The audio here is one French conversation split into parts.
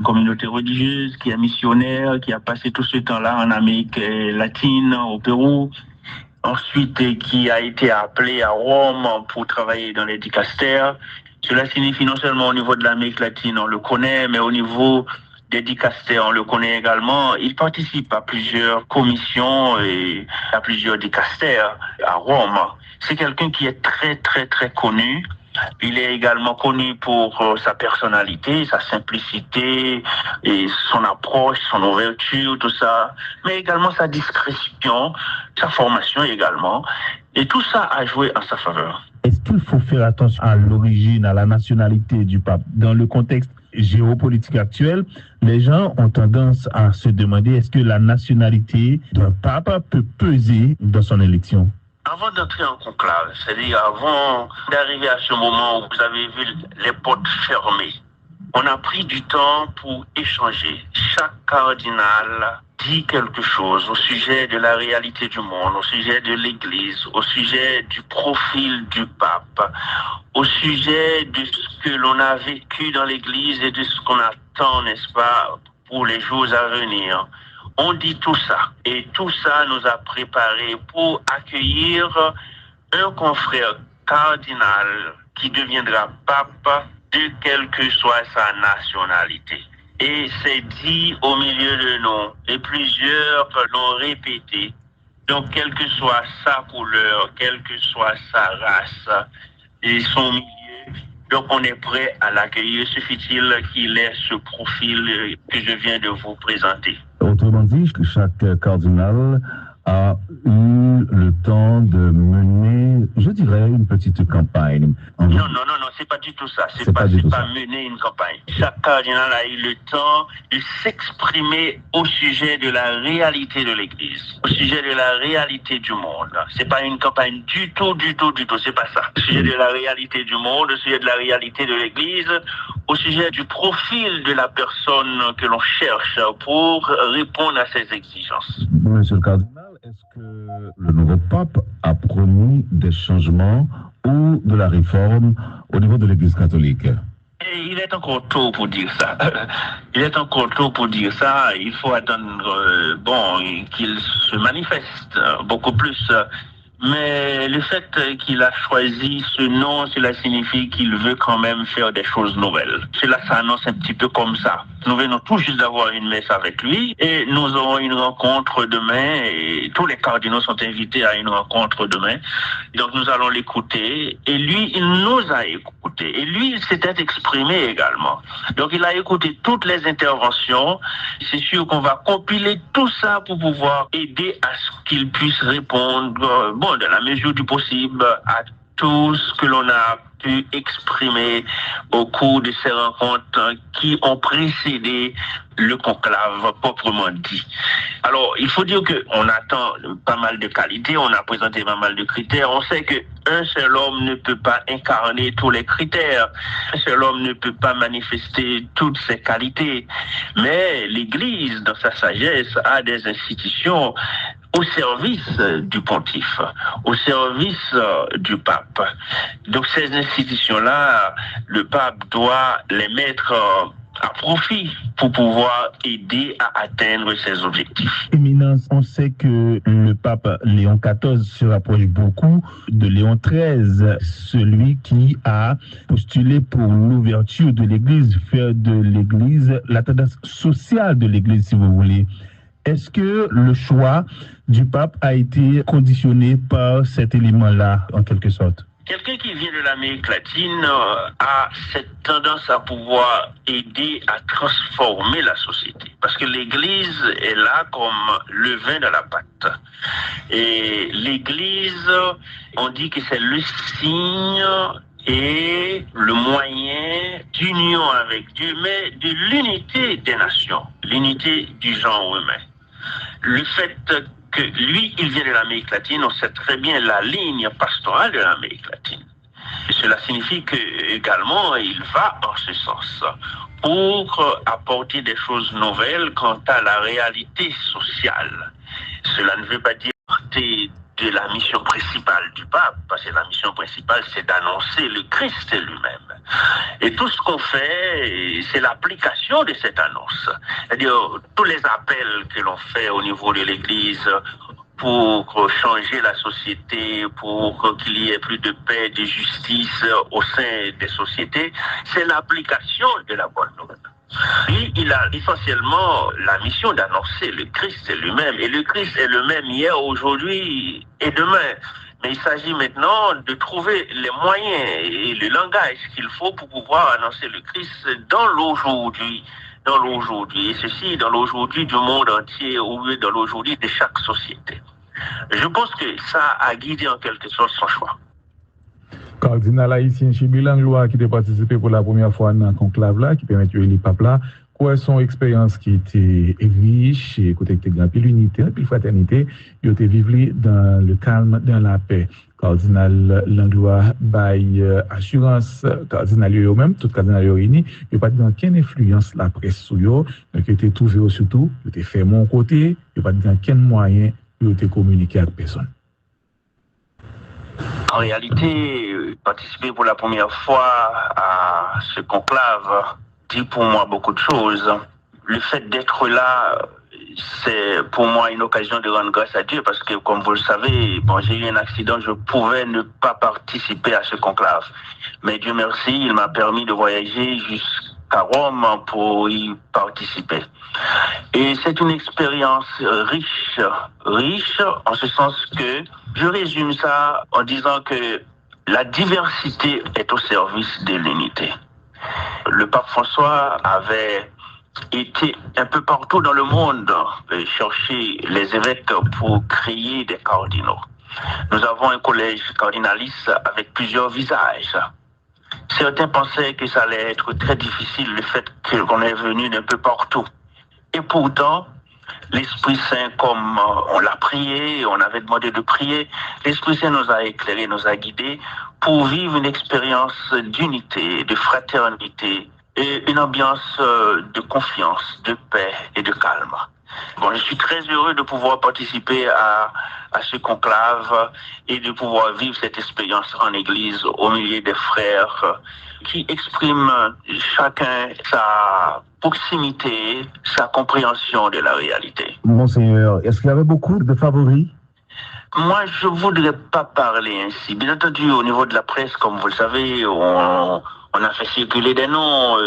communauté religieuse, qui est missionnaire, qui a passé tout ce temps-là en Amérique latine, au Pérou. Ensuite, qui a été appelé à Rome pour travailler dans les dicastères. Cela signifie non seulement au niveau de l'Amérique latine, on le connaît, mais au niveau des dicastères, on le connaît également. Il participe à plusieurs commissions et à plusieurs dicastères à Rome. C'est quelqu'un qui est très, très, très connu. Il est également connu pour sa personnalité, sa simplicité et son approche, son ouverture, tout ça, mais également sa discrétion, sa formation également. Et tout ça a joué en sa faveur. Est-ce qu'il faut faire attention à l'origine, à la nationalité du pape? Dans le contexte géopolitique actuel, les gens ont tendance à se demander est-ce que la nationalité d'un pape peut peser dans son élection? Avant d'entrer en conclave, c'est-à-dire avant d'arriver à ce moment où vous avez vu les portes fermées, on a pris du temps pour échanger. Chaque cardinal dit quelque chose au sujet de la réalité du monde, au sujet de l'Église, au sujet du profil du pape, au sujet de ce que l'on a vécu dans l'Église et de ce qu'on attend, n'est-ce pas, pour les jours à venir. On dit tout ça. Et tout ça nous a préparés pour accueillir un confrère cardinal qui deviendra pape de quelle que soit sa nationalité. Et c'est dit au milieu de nous. Et plusieurs l'ont répété. Donc, quelle que soit sa couleur, quelle que soit sa race et son milieu, donc on est prêt à l'accueillir. Suffit-il qu'il ait ce profil que je viens de vous présenter. Autrement dit, chaque cardinal a eu le temps de mener, je dirais, une petite campagne. Non, c'est pas du tout ça. C'est pas mener une campagne. Chaque cardinal a eu le temps de s'exprimer au sujet de la réalité de l'Église, au sujet de la réalité du monde. C'est pas une campagne du tout. C'est pas ça. Au sujet de la réalité du monde, au sujet de la réalité de l'Église, au sujet du profil de la personne que l'on cherche pour répondre à ses exigences. Monsieur le cardinal, est-ce que le nouveau pape a promis des changements ou de la réforme au niveau de l'Église catholique? Et il est encore tôt pour dire ça. Il faut attendre qu'il se manifeste beaucoup plus. Mais le fait qu'il a choisi ce nom, cela signifie qu'il veut quand même faire des choses nouvelles. Cela s'annonce un petit peu comme ça. Nous venons tout juste d'avoir une messe avec lui et nous aurons une rencontre demain et tous les cardinaux sont invités à une rencontre demain. Donc nous allons l'écouter et lui, il nous a écoutés et lui, il s'était exprimé également. Donc il a écouté toutes les interventions. C'est sûr qu'on va compiler tout ça pour pouvoir aider à ce qu'il puisse répondre, dans la mesure du possible, à tout ce que l'on a pu exprimer au cours de ces rencontres qui ont précédé le conclave proprement dit. Alors, il faut dire qu'on attend pas mal de qualités, on a présenté pas mal de critères. On sait qu'un seul homme ne peut pas incarner tous les critères. Un seul homme ne peut pas manifester toutes ses qualités. Mais l'Église, dans sa sagesse, a des institutions au service du pontife, au service du pape. Donc ces institutions-là, le pape doit les mettre à profit pour pouvoir aider à atteindre ses objectifs. Éminence, on sait que le pape Léon XIV se rapproche beaucoup de Léon XIII, celui qui a postulé pour l'ouverture de l'Église, faire de l'Église la tendance sociale de l'Église, si vous voulez. Est-ce que le choix du pape a été conditionné par cet élément-là, en quelque sorte? Quelqu'un qui vient de l'Amérique latine a cette tendance à pouvoir aider à transformer la société. Parce que l'Église est là comme le vin de la pâte. Et l'Église, on dit que c'est le signe et le moyen d'union avec Dieu, mais de l'unité des nations, l'unité du genre humain. Le fait que lui, il vient de l'Amérique latine, on sait très bien la ligne pastorale de l'Amérique latine. Et cela signifie que également, il va en ce sens pour apporter des choses nouvelles quant à la réalité sociale. Cela ne veut pas dire porter de la mission principale du pape, parce que la mission principale, c'est d'annoncer le Christ lui-même. Et tout ce qu'on fait, c'est l'application de cette annonce. C'est-à-dire, tous les appels que l'on fait au niveau de l'Église pour changer la société, pour qu'il y ait plus de paix, de justice au sein des sociétés, c'est l'application de la bonne nouvelle. Lui, il a essentiellement la mission d'annoncer le Christ lui-même. Et le Christ est le même hier, aujourd'hui et demain. Mais il s'agit maintenant de trouver les moyens et le langage qu'il faut pour pouvoir annoncer le Christ dans l'aujourd'hui. Dans l'aujourd'hui. Et ceci dans l'aujourd'hui du monde entier ou dans l'aujourd'hui de chaque société. Je pense que ça a guidé en quelque sorte son choix. Cardinal haïtien Chibi Langlois qui a participé pour la première fois dans le conclave là, qui permet de les papes là, quoi son expérience qui était riche, et côté de grand pile unité, pile fraternité, il était vivre dans le calme, dans la paix. Cardinal Langlois bail assurance cardinal eux-même, tout cardinal réuni, il pas dans quelle influence la presse sur eux, donc il était trouvé surtout, il était fait mon côté, il pas dans quel moyen il était communiqué avec personne. En réalité, participer pour la première fois à ce conclave dit pour moi beaucoup de choses. Le fait d'être là, c'est pour moi une occasion de rendre grâce à Dieu parce que, comme vous le savez, bon, j'ai eu un accident, je pouvais ne pas participer à ce conclave. Mais Dieu merci, il m'a permis de voyager jusqu'à Rome pour y participer. Et c'est une expérience riche en ce sens que je résume ça en disant que la diversité est au service de l'unité. Le pape François avait été un peu partout dans le monde chercher les évêques pour créer des cardinaux. Nous avons un collège cardinaliste avec plusieurs visages. Certains pensaient que ça allait être très difficile, le fait qu'on est venu d'un peu partout. Et pourtant, l'Esprit Saint, comme on l'a prié, on avait demandé de prier, l'Esprit Saint nous a éclairés, nous a guidés pour vivre une expérience d'unité, de fraternité et une ambiance de confiance, de paix et de calme. Bon, je suis très heureux de pouvoir participer à ce conclave et de pouvoir vivre cette expérience en Église au milieu des frères qui expriment chacun sa proximité, sa compréhension de la réalité. Monseigneur, est-ce qu'il y avait beaucoup de favoris? Moi, je ne voudrais pas parler ainsi. Bien entendu, au niveau de la presse, comme vous le savez, on a fait circuler des noms,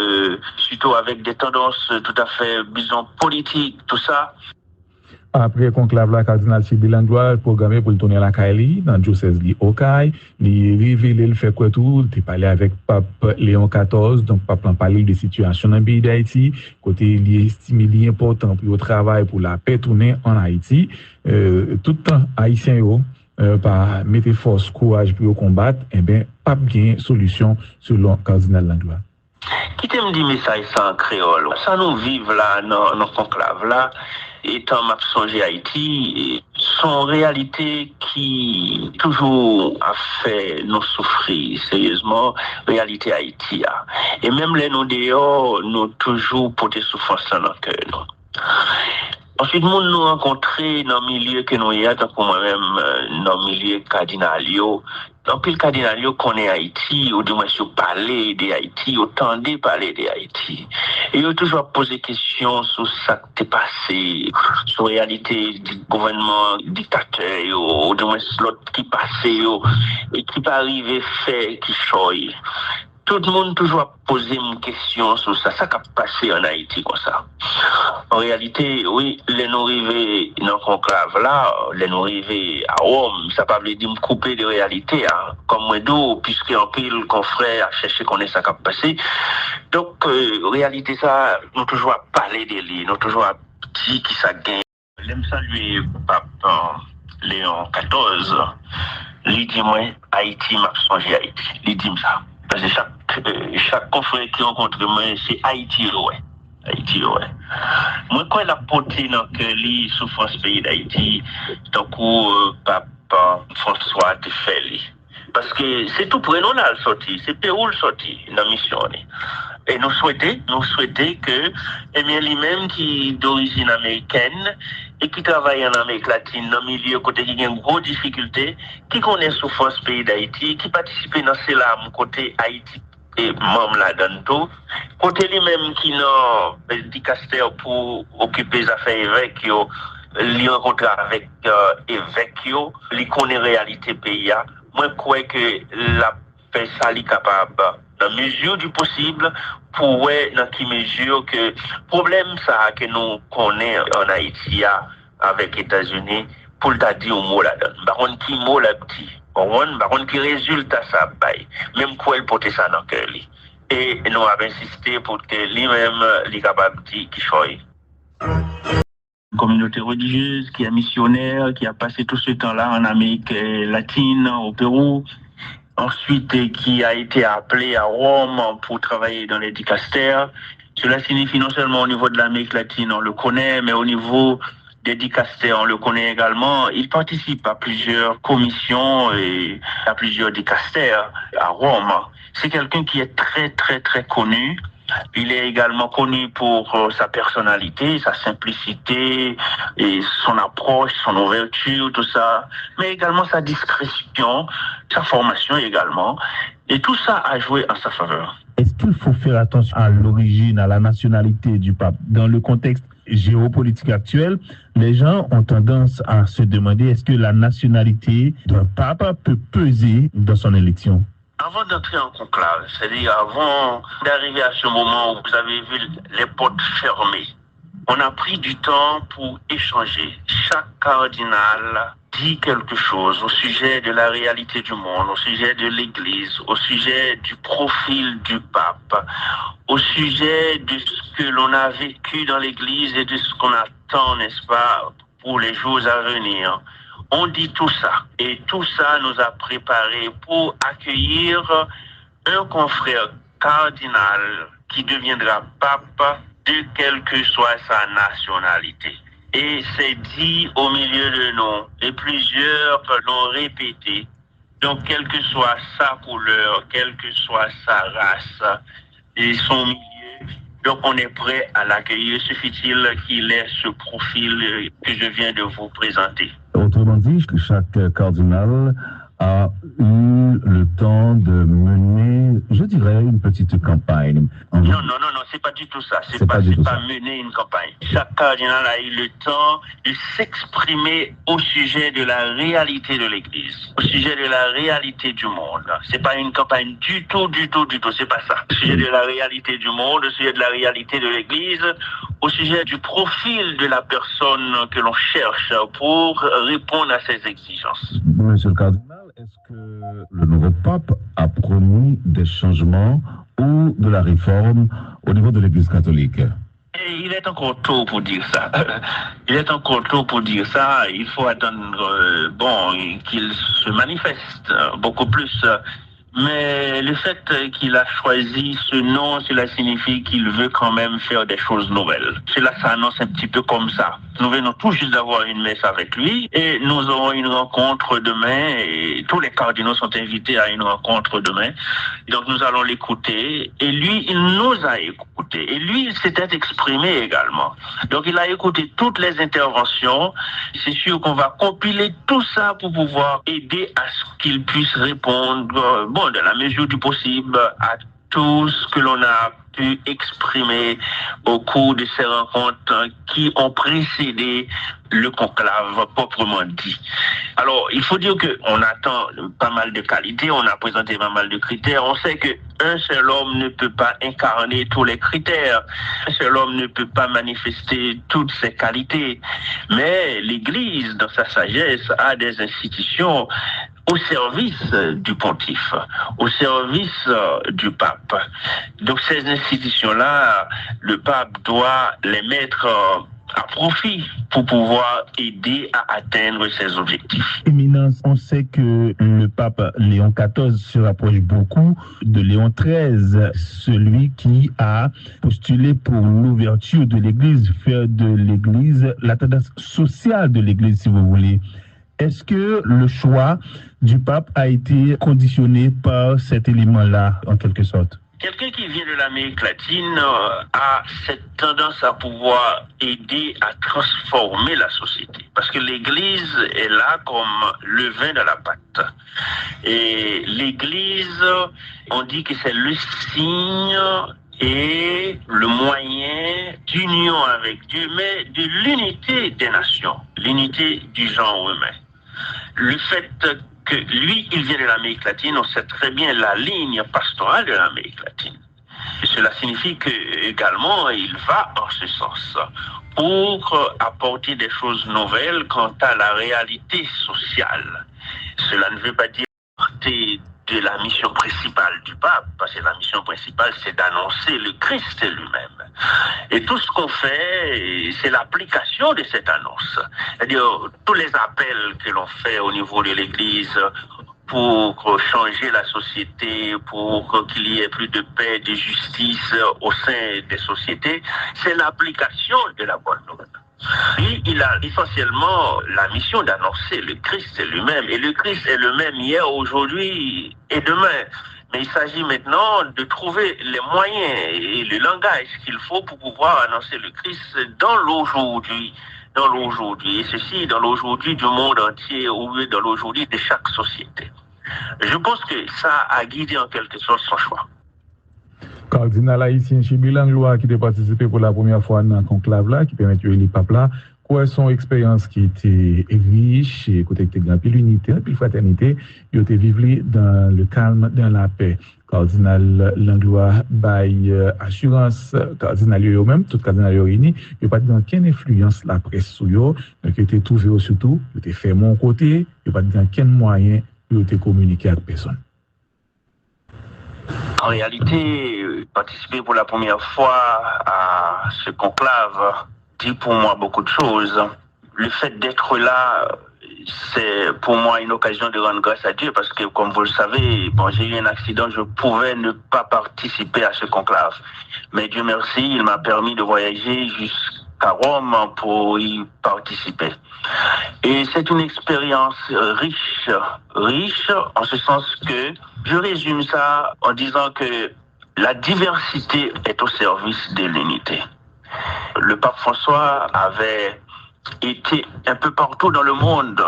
surtout avec des tendances tout à fait, disons, politiques, tout ça. Après le conclave, la cardinal Chibi Langlois programmé pour le tourner à la Kaili, dans le diocèse de Okaï. Il révélé le fait que tout, il parlé avec Pape Léon XIV, donc Pape a parlé de situation dans le pays d'Haïti, côté il estimé important pour le travail pour la paix tournée en Haïti. Tout le temps, Haïtien, par mettre force, courage pour combattre, eh bien, pas bien solution selon cardinal Langlois. Qui t'aime dit message ça en créole? Ça nous vive là, dans le conclave là. Étant m'a songé Haïti, son réalité qui toujours a fait nous souffrir sérieusement, réalité Haïti. Et même les nous dehors, nous toujours pour des souffrances dans le cœur. Ensuite, nous rencontrés dans le milieu que nous y a, tant pour moi-même, dans le milieu cardinalio. Dans le cardinalio connaît Haïti, ou du moins sur parler de Haïti, autant de parler de Haïti. Et il a toujours posé des questions sur ça qui est passé, sur la réalité du gouvernement dictateur, ou du moins l'autre qui passait, et qui pas arrivé faire, qui choisit. Tout le monde toujours posé une question sur ça, ça qui a passé en Haïti comme ça. En réalité, oui, les nous arrivés dans le conclave là, les nous arrivés à Rome, ça ne veut pas dire me couper de réalité, hein, comme moi d'où, puisque en pile confrère a cherché qu'on est ça qui a passé. Donc, réalité ça, nous toujours à parler de lui, nous toujours à dire qui ça gagne. J'aime saluer Pape Léon XIV, lui dit moi, Haïti m'a changé Haïti, lui dit ça. Parce que chaque confrère qui rencontre moi, c'est Haïti, ouais. Haïti, ouais. Moi, quand elle a porté dans le souffrance pays d'Haïti, donc, Papa François te fait. Parce que c'est tout pour nous là le sorti, c'est Pérou le sorti dans la mission. Et nous souhaiter que, eh bien, lui-même qui est d'origine américaine et qui travaille en Amérique latine, dans le milieu côté qui a une grosse difficulté, qui connaît souffrance pays d'Haïti, qui participe dans ces larmes côté Haïti et membre là-dedans tout, côté lui-même qui n'a dicaster pour occuper les affaires évêques, il rencontre avec évêques, il connaît la réalité pays. Moi, je crois que la paix, ça est capable, dans la mesure du possible, pour dans quelle mesure que le problème ça que nous connaissons en Haïti avec les États-Unis, pour le dire au mot là-dedans. Par contre, qui mot là-dessus? Par contre, qui résultat ça bail? Même quoi il porte ça dans le cœur. Et nous avons insisté pour que lui-même, il est capable de dire qu'il choisit. Une communauté religieuse qui est missionnaire, qui a passé tout ce temps-là en Amérique latine, au Pérou. Ensuite, qui a été appelé à Rome pour travailler dans les dicastères. Cela signifie non seulement au niveau de l'Amérique latine, on le connaît, mais au niveau des dicastères, on le connaît également. Il participe à plusieurs commissions et à plusieurs dicastères à Rome. C'est quelqu'un qui est très, très, très connu. Il est également connu pour sa personnalité, sa simplicité et son approche, son ouverture, tout ça, mais également sa discrétion, sa formation également. Et tout ça a joué en sa faveur. Est-ce qu'il faut faire attention à l'origine, à la nationalité du pape? Dans le contexte géopolitique actuel, les gens ont tendance à se demander est-ce que la nationalité d'un pape peut peser dans son élection? Avant d'entrer en conclave, c'est-à-dire avant d'arriver à ce moment où vous avez vu les portes fermées, on a pris du temps pour échanger. Chaque cardinal dit quelque chose au sujet de la réalité du monde, au sujet de l'Église, au sujet du profil du pape, au sujet de ce que l'on a vécu dans l'Église et de ce qu'on attend, n'est-ce pas, pour les jours à venir. On dit tout ça. Et tout ça nous a préparés pour accueillir un confrère cardinal qui deviendra pape de quelle que soit sa nationalité. Et c'est dit au milieu de nous. Et plusieurs l'ont répété. Donc, quelle que soit sa couleur, quelle que soit sa race et son milieu, donc on est prêt à l'accueillir. Suffit-il qu'il ait ce profil que je viens de vous présenter. Autrement dit, que chaque cardinal a eu le temps de mener, je dirais, une petite campagne. Non, c'est pas du tout ça. C'est pas mener une campagne. Chaque cardinal a eu le temps de s'exprimer au sujet de la réalité de l'Église, au sujet de la réalité du monde. C'est pas une campagne du tout. C'est pas ça. Au sujet de la réalité du monde, au sujet de la réalité de l'Église, au sujet du profil de la personne que l'on cherche pour répondre à ses exigences. Monsieur le cardinal, est-ce que le nouveau pape a promis des changements ou de la réforme au niveau de l'Église catholique? Et il est encore tôt pour dire ça. Il faut attendre qu'il se manifeste beaucoup plus. Mais le fait qu'il a choisi ce nom, cela signifie qu'il veut quand même faire des choses nouvelles. Cela s'annonce un petit peu comme ça. Nous venons tout juste d'avoir une messe avec lui et nous aurons une rencontre demain et tous les cardinaux sont invités à une rencontre demain. Donc nous allons l'écouter et lui, il nous a écoutés et lui, il s'était exprimé également. Donc il a écouté toutes les interventions. C'est sûr qu'on va compiler tout ça pour pouvoir aider à ce qu'il puisse répondre, dans la mesure du possible, à tout ce que l'on a pu exprimer au cours de ces rencontres qui ont précédé le conclave proprement dit. Alors, il faut dire qu'on attend pas mal de qualités, on a présenté pas mal de critères. On sait qu'un seul homme ne peut pas incarner tous les critères. Un seul homme ne peut pas manifester toutes ses qualités. Mais l'Église, dans sa sagesse, a des institutions au service du pontife, au service du pape. Donc ces institutions-là, le pape doit les mettre à profit pour pouvoir aider à atteindre ses objectifs. Éminence, on sait que le pape Léon XIV se rapproche beaucoup de Léon XIII, celui qui a postulé pour l'ouverture de l'Église, faire de l'Église la tendance sociale de l'Église, si vous voulez. Est-ce que le choix du pape a été conditionné par cet élément-là, en quelque sorte? Quelqu'un qui vient de l'Amérique latine a cette tendance à pouvoir aider à transformer la société. Parce que l'Église est là comme le vin de la pâte. Et l'Église, on dit que c'est le signe et le moyen d'union avec Dieu, mais de l'unité des nations, l'unité du genre humain. Le fait que lui, il vient de l'Amérique latine, on sait très bien la ligne pastorale de l'Amérique latine. Et cela signifie que également, il va en ce sens pour apporter des choses nouvelles quant à la réalité sociale. Cela ne veut pas dire porter de la mission principale du pape, parce que la mission principale, c'est d'annoncer le Christ lui-même. Et tout ce qu'on fait, c'est l'application de cette annonce. C'est-à-dire, tous les appels que l'on fait au niveau de l'Église pour changer la société, pour qu'il y ait plus de paix, de justice au sein des sociétés, c'est l'application de la bonne nouvelle. Lui, il a essentiellement la mission d'annoncer le Christ lui-même. Et le Christ est le même hier, aujourd'hui et demain. Mais il s'agit maintenant de trouver les moyens et le langage qu'il faut pour pouvoir annoncer le Christ dans l'aujourd'hui. Dans l'aujourd'hui. Et ceci dans l'aujourd'hui du monde entier ou dans l'aujourd'hui de chaque société. Je pense que ça a guidé en quelque sorte son choix. Cardinal haïtien Chibi Langlois qui a participé pour la première fois dans le conclave là, qui permet de les papes là, quoi son expérience qui était riche, et côté de grand pile unité, puis fraternité, il était vivre dans le calme, dans la paix. Cardinal Langlois bail assurance, cardinal yo même, tout cardinal yo réuni, il n'y a pas de aucune influence la presse sur yo, donc il était trouvé surtout, il était fait mon côté, il n'y a pas de aucun moyen pour te communiquer avec personne. En réalité, participer pour la première fois à ce conclave dit pour moi beaucoup de choses. Le fait d'être là, c'est pour moi une occasion de rendre grâce à Dieu parce que, comme vous le savez, bon, j'ai eu un accident, je pouvais ne pas participer à ce conclave. Mais Dieu merci, il m'a permis de voyager jusqu'à Rome pour y participer. Et c'est une expérience riche en ce sens que je résume ça en disant que la diversité est au service de l'unité. Le pape François avait été un peu partout dans le monde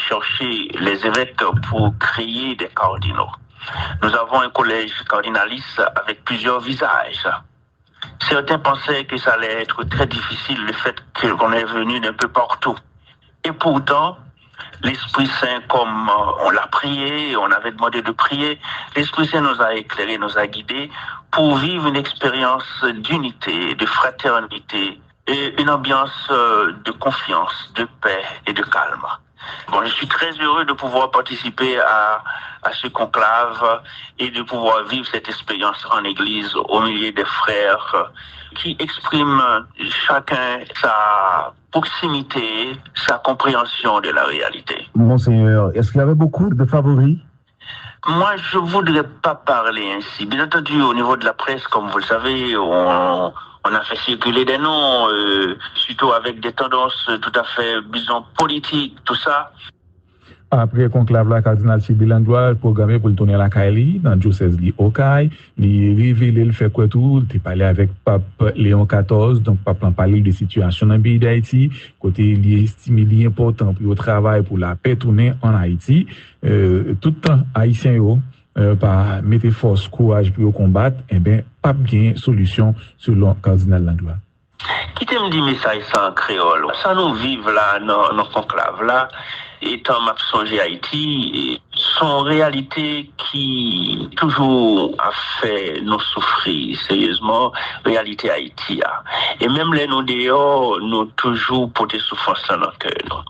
chercher les évêques pour créer des cardinaux. Nous avons un collège cardinaliste avec plusieurs visages. Certains pensaient que ça allait être très difficile le fait qu'on est venu d'un peu partout. Et pourtant, l'Esprit Saint, comme on l'a prié, on avait demandé de prier, l'Esprit Saint nous a éclairés, nous a guidés pour vivre une expérience d'unité, de fraternité et une ambiance de confiance, de paix et de calme. Bon, je suis très heureux de pouvoir participer à ce conclave et de pouvoir vivre cette expérience en Église au milieu des frères qui expriment chacun sa proximité, sa compréhension de la réalité. Monseigneur, est-ce qu'il y avait beaucoup de favoris? Moi, je ne voudrais pas parler ainsi. Bien entendu, au niveau de la presse, comme vous le savez, on a fait circuler des noms, surtout avec des tendances tout à fait, disons, politiques, tout ça. Après le conclave, la cardinal Chibi Langlois programmé pour le tourner à la Kaili, dans le diocèse de Okaï. Il révélé le fait que tout, il parlait avec Pape Léon XIV, donc Pape en parlait de situation dans le pays d'Haïti, côté il estime important pour le travail pour la paix tournée en Haïti. Tout le temps, Haïtien, par mettre force, courage pour combattre, eh bien, pas bien solution selon cardinal Langlois. Qui t'aime dit message ça en créole? Ça nous vive là, dans nos conclaves là. Étant m'a songé Haïti, son réalité qui toujours a fait nous souffrir sérieusement, réalité Haïti. Et même les nous dehors, nous toujours pour des souffrances dans nos cœurs.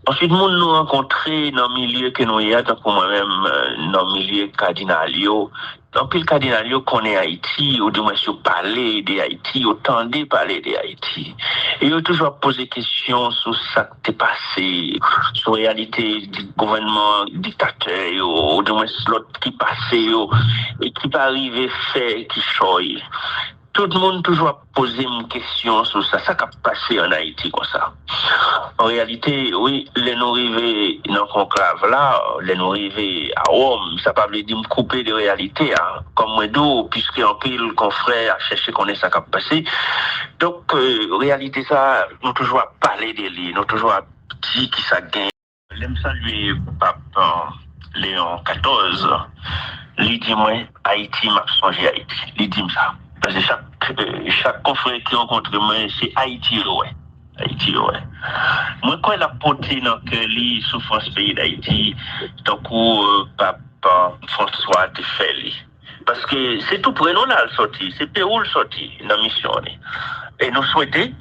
Ensuite, nous rencontrés dans le milieu que nous y a, tant que moi-même, dans le milieu cardinalio. Dans le cardinalio qu'on est Haïti, ou du moins sur parler d'Haïti, autant de parler d'Haïti. Et ils ont toujours posé des questions sur ça qui est passé, sur la réalité du gouvernement dictateur, ou du moins l'autre qui passait, et qui peut arriver fait, qui choye. tout le monde toujours posé une question sur ça, ça qui a passé en Haïti comme ça. En réalité, oui, les nous arrivés dans le conclave là, les nous arrivés à Rome, ça ne veut pas dire me couper de réalité, hein. Comme moi d'où, puisque en pile confrère a cherché qu'on est ça qui a passé. Donc, réalité ça, nous toujours parler de lui, nous toujours dit qui ça gagne. J'aime saluer Pape Léon XIV. Il dit moi, Haïti m'a changé Haïti. Il dit ça. Parce que chaque confrère qui rencontre moi, c'est Haïti, ouais. Haïti, ouais. Moi, quand il a porté dans le souffrance pays d'Haïti, donc, Papa François te fait. Parce que c'est tout près nous là le sorti, c'est Pérou le sorti dans la mission. Et nous souhaitons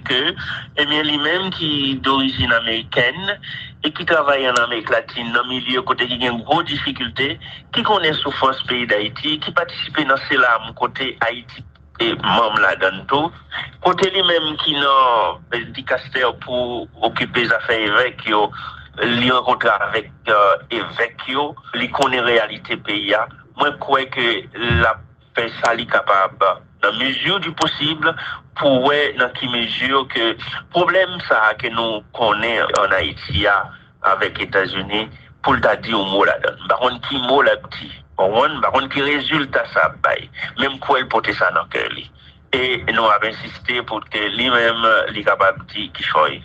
que, eh bien, lui-même qui est d'origine américaine et qui travaille en Amérique latine, dans le milieu côté qui a une grosse difficulté, qui connaît souffrance pays d'Haïti, qui participe dans ces larmes côté Haïti et membre là-dedans tout, côté lui-même qui n'a dicaster pour occuper les affaires évêques, il rencontre avec évêques, il connaît la réalité pays. Moi, je crois que la paix, ça est capable, dans la mesure du possible, pour dans quelle mesure que le problème ça que nous connaissons en Haïti avec les États-Unis, pour le dire au mot là-dedans. Par contre, qui mot là-dedans? Par contre, qui résultat ça, même quoi il porte ça dans le cœur. Et nous avons insisté pour que lui-même, il est capable de dire qu'il choisit.